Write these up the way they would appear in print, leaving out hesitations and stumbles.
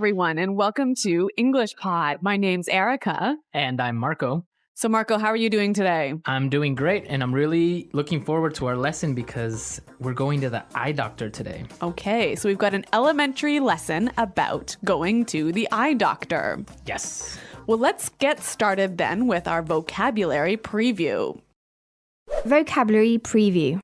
everyone, and welcome to English Pod. My name's Erica. And I'm Marco. So, Marco, how are you doing today? I'm doing great, and I'm really looking forward to our lesson because we're going to the eye doctor today. Okay, so we've got an elementary lesson about going to the eye doctor. Yes. Well, let's get started then with our vocabulary preview. Vocabulary preview.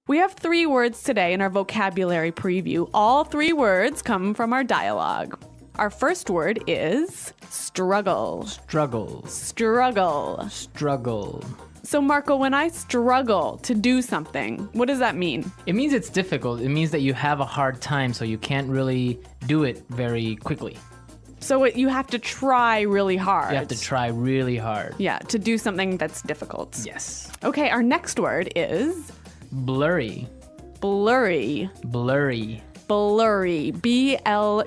We have 3 words today in our vocabulary preview. All 3 words come from our dialogue. Our first word is struggle. Struggles. Struggle. Struggle. So, Marco, when I struggle to do something, what does that mean? It means it's difficult. It means that you have a hard time, so you can't really do it very quickly. So you have to try really hard. You have to try really hard. Yeah, to do something that's difficult. Yes. Okay, our next word is Blurry. blurry. Blurry. Blurry. B-L-U-R-R-Y.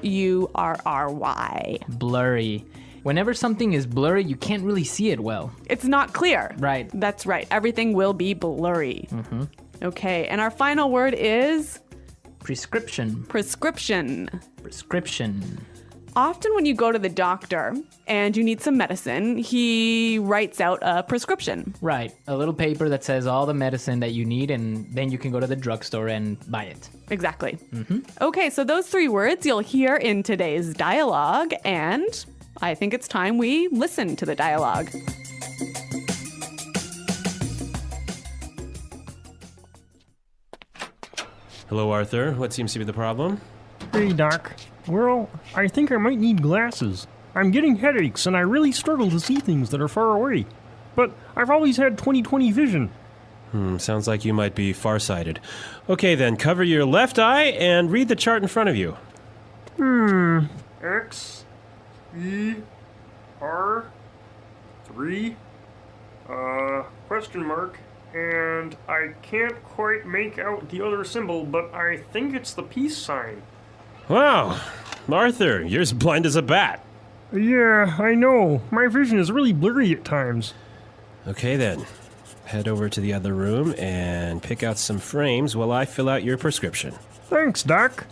Blurry. Whenever something is blurry, you can't really see it well. It's not clear. Right. That's right. Everything will be blurry. Okay, and our final word is Prescription. prescription. Prescription. Often when you go to the doctor and you need some medicine, he writes out a prescription. Right. A little paper that says all the medicine that you need, and then you can go to the drugstore and buy it. Exactly. Okay, so those 3 words you'll hear in today's dialogue, and I think it's time we listen to the dialogue. Hello, Arthur. What seems to be the problem? Hey, Doc. Well, I think I might need glasses. I'm getting headaches and I really struggle to see things that are far away. But I've always had 20/20 vision. Sounds like you might be farsighted. Okay, then, cover your left eye and read the chart in front of you. X, E, R, 3, question mark, and I can't quite make out the other symbol, but I think it's the peace sign. Wow, Arthur, you're as blind as a bat. Yeah, I know. My vision is really blurry at times. Okay, then. Head over to the other room and pick out some frames while I fill out your prescription. Thanks, Doc.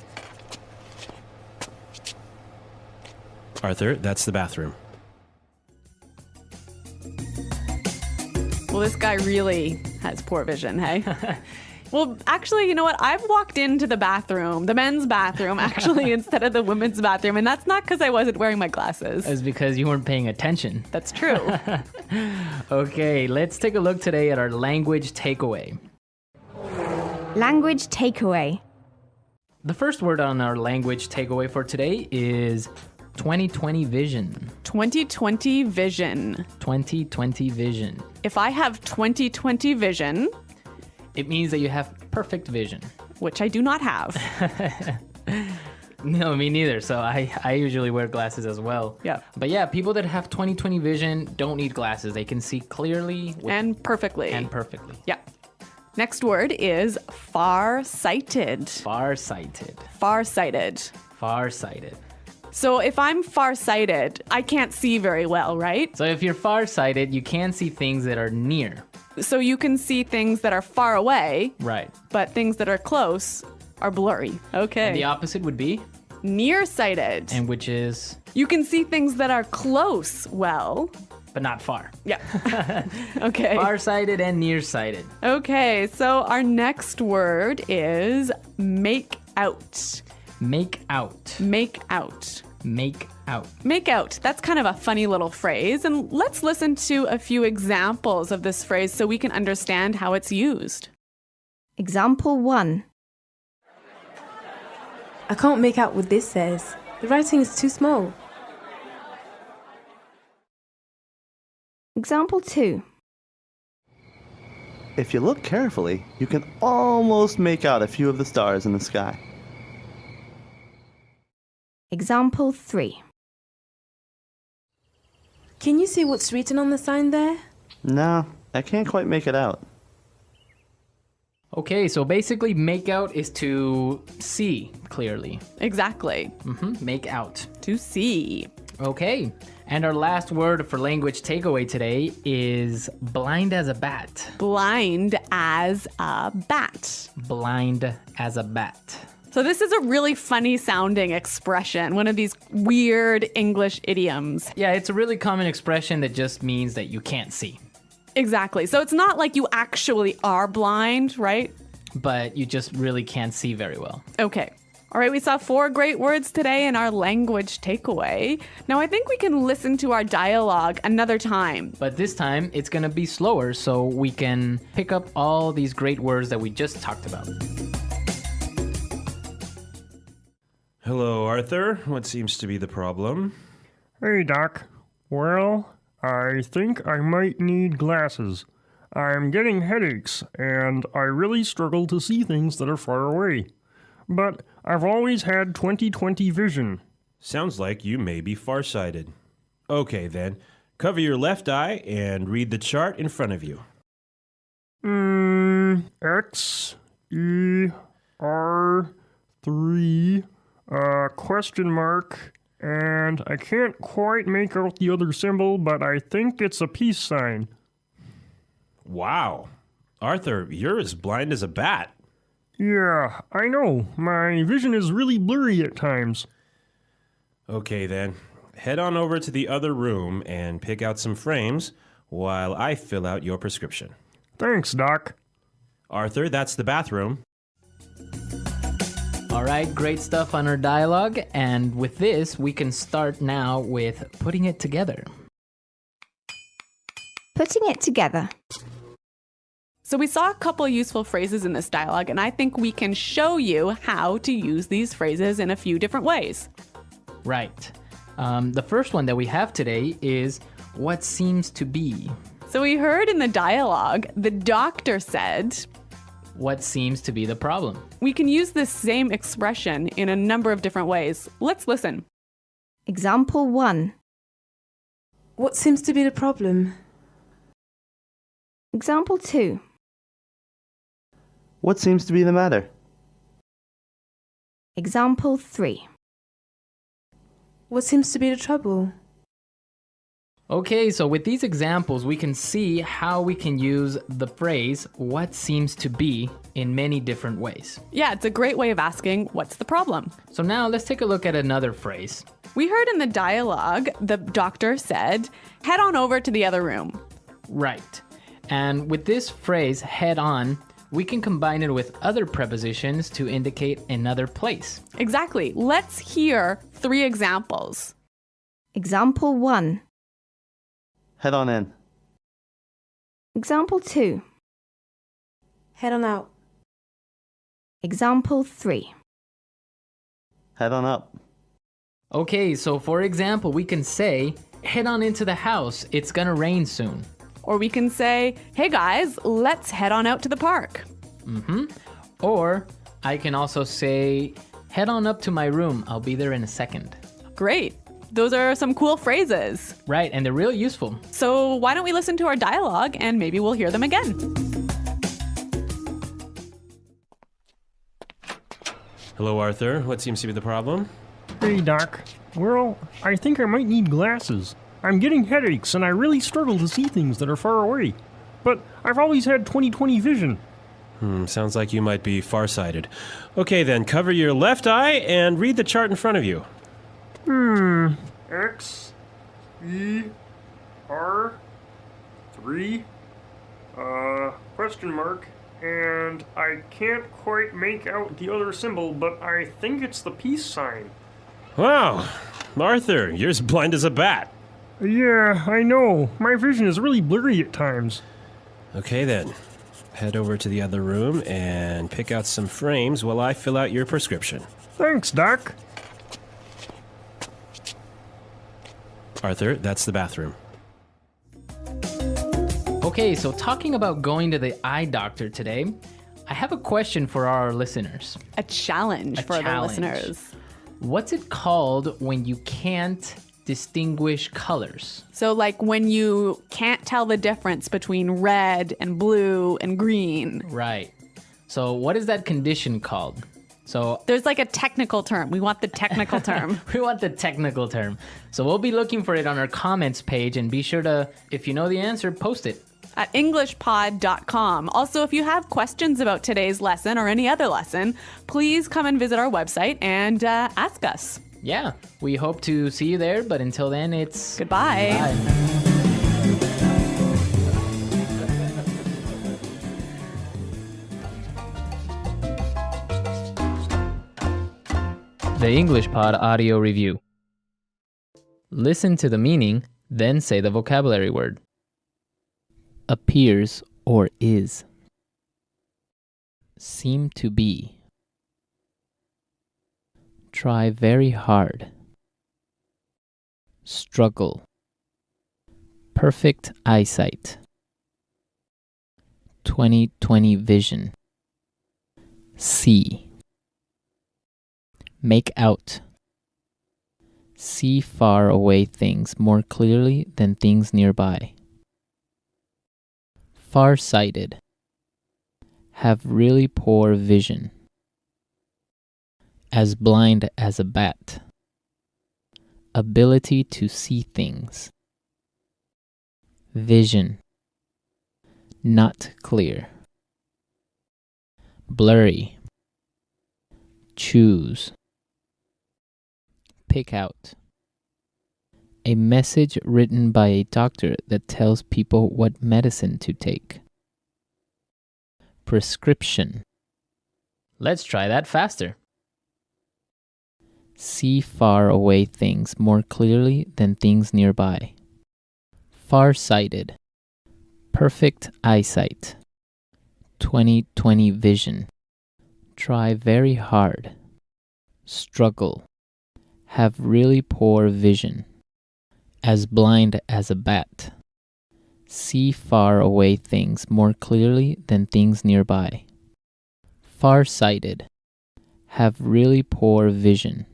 Arthur, that's the bathroom. Well, this guy really has poor vision, hey? Well, actually, you know what? I've walked into the bathroom, the men's bathroom, actually, instead of the women's bathroom, and that's not because I wasn't wearing my glasses. It's because you weren't paying attention. That's true. Okay, let's take a look today at our language takeaway. Language takeaway. The first word on our language takeaway for today is 20/20 vision. 20/20 vision. 20/20 vision. If I have 20/20 vision, It means that you have perfect vision. which I do not have. No, me neither. So I usually wear glasses as well. Yeah. But yeah, people that have 20/20 vision don't need glasses. They can see clearly And perfectly. and perfectly. Yeah. Next word is far-sighted. Farsighted. Far-sighted. Farsighted. So if I'm far-sighted, I can't see very well, right? So if you're farsighted, you can see things that are near. So you can see things that are far away, Right. but things that are close are blurry. Okay. The opposite would be, Nearsighted. and which is, You can see things that are close well. but not far. Yeah. Okay. Farsighted and nearsighted. Okay, so our next word is make out. Make out. Make out. Make out. Make out. That's kind of a funny little phrase. And let's listen to a few examples of this phrase so we can understand how it's used. Example 1. I can't make out what this says. The writing is too small. Example 2. If you look carefully, you can almost make out a few of the stars in the sky. Example 3. Can you see what's written on the sign there? No, I can't quite make it out. Okay, so basically make out is to see clearly. Exactly. Make out. To see. Okay, and our last word for language takeaway today is blind as a bat. Blind as a bat. Blind as a bat. So this is a really funny sounding expression, one of these weird English idioms. Yeah, it's a really common expression that just means that you can't see, Exactly. So it's not like you actually are blind, right? but you just really can't see very well. Okay. All right, we saw 4 great words today in our language takeaway. Now I think we can listen to our dialogue another time. But this time, it's going to be slower so we can pick up all these great words that we just talked about. Hello, Arthur. What seems to be the problem? Hey, Doc. Well, I think I might need glasses. I'm getting headaches, and I really struggle to see things that are far away. But I've always had 20/20 vision. Sounds like you may be farsighted. Okay, then. Cover your left eye and read the chart in front of you. X, E, R, 3, question mark, and I can't quite make out the other symbol, but I think it's a peace sign. Wow. Arthur, you're as blind as a bat. Yeah, I know. My vision is really blurry at times. Okay, then. Head on over to the other room and pick out some frames while I fill out your prescription. Thanks, Doc. Arthur, that's the bathroom. All right, great stuff on our dialogue. And with this, we can start now with putting it together. Putting it together. So we saw a couple useful phrases in this dialogue, and I think we can show you how to use these phrases in a few different ways. Right. The first one that we have today is what seems to be. So we heard in the dialogue, the doctor said, What seems to be the problem? we can use this same expression in a number of different ways. Let's listen. Example 1. What seems to be the problem? Example 2. What seems to be the matter? Example 3. What seems to be the trouble? Okay, so with these examples, we can see how we can use the phrase what seems to be in many different ways. Yeah, it's a great way of asking, what's the problem? So now let's take a look at another phrase. We heard in the dialogue, the doctor said, head on over to the other room. Right. And with this phrase, head on, we can combine it with other prepositions to indicate another place. Exactly. Let's hear 3 examples. Example 1. Head on in. Example 2. Head on out. Example 3. Head on up. Okay, so for example, we can say, head on into the house, it's gonna rain soon. Or we can say, hey guys, let's head on out to the park. Or I can also say, head on up to my room, I'll be there in a second. Great. Those are some cool phrases. Right, and they're real useful. So why don't we listen to our dialogue and maybe we'll hear them again. Hello, Arthur. What seems to be the problem? Hey, Doc. Well, I think I might need glasses. I'm getting headaches, and I really struggle to see things that are far away. But I've always had 20/20 vision. Sounds like you might be farsighted. Okay, then. Cover your left eye and read the chart in front of you. X, E, R, 3, question mark, and I can't quite make out the other symbol, but I think it's the peace sign. Wow. Arthur, you're as blind as a bat. Yeah, I know. My vision is really blurry at times. Okay, then. Head over to the other room and pick out some frames while I fill out your prescription. Thanks, Doc. Arthur, that's the bathroom. Okay, so talking about going to the eye doctor today, I have a question for our listeners. A challenge for challenge. the listeners. What's it called when you can't distinguish colors? So like when you can't tell the difference between red and blue and green. Right. So what is that condition called? So There's like a technical term. We want the technical term. we want the technical term. So we'll be looking for it on our comments page, and be sure to, if you know the answer, post it. at englishpod.com. Also, if you have questions about today's lesson or any other lesson, please come and visit our website and ask us. Yeah, we hope to see you there, but until then, it's Goodbye. Bye. The English Pod Audio Review. Listen to the meaning, then say the vocabulary word. Appears or is. Seem to be. Try very hard. Struggle. Perfect eyesight. 20/20 vision. See. Make out. See far away things more clearly than things nearby. Far-sighted. Have really poor vision. As blind as a bat. Ability to see things. Vision. Not clear. Blurry. Choose. Pick out. A message written by a doctor that tells people what medicine to take. Prescription. Let's try that faster. See far away things more clearly than things nearby. Far-sighted. Perfect eyesight. 20/20 vision. Try very hard. Struggle. Have really poor vision. As blind as a bat. See far away things more clearly than things nearby. Far-sighted. Have really poor vision.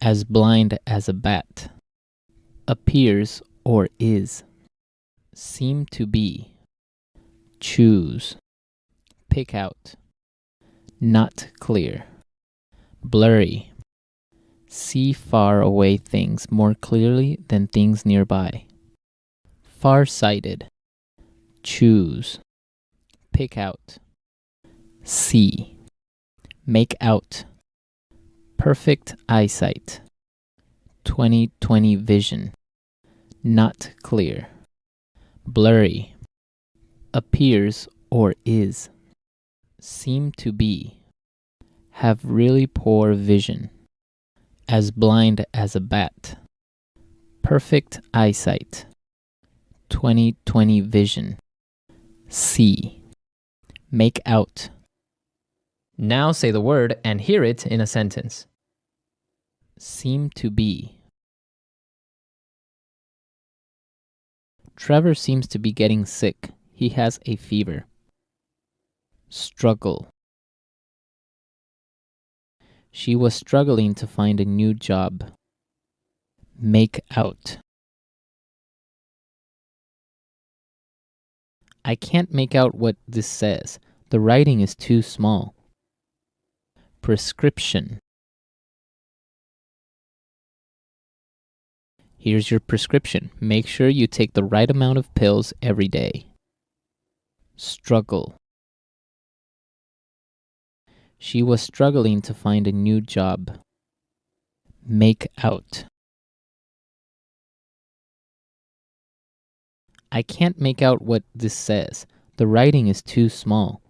As blind as a bat. Appears or is. Seem to be. Choose. Pick out. Not clear. Blurry. See far away things more clearly than things nearby. Far-sighted. Choose. Pick out. See. Make out. Perfect eyesight. 20/20 vision. Not clear. Blurry. Appears or is. Seem to be. Have really poor vision. As blind as a bat. Perfect eyesight. 20/20 vision. See. Make out. Now say the word and hear it in a sentence. Seem to be. Trevor seems to be getting sick. He has a fever. Struggle. She was struggling to find a new job. Make out. I can't make out what this says. The writing is too small. Prescription. Here's your prescription. Make sure you take the right amount of pills every day. Struggle. She was struggling to find a new job. Make out. I can't make out what this says. The writing is too small.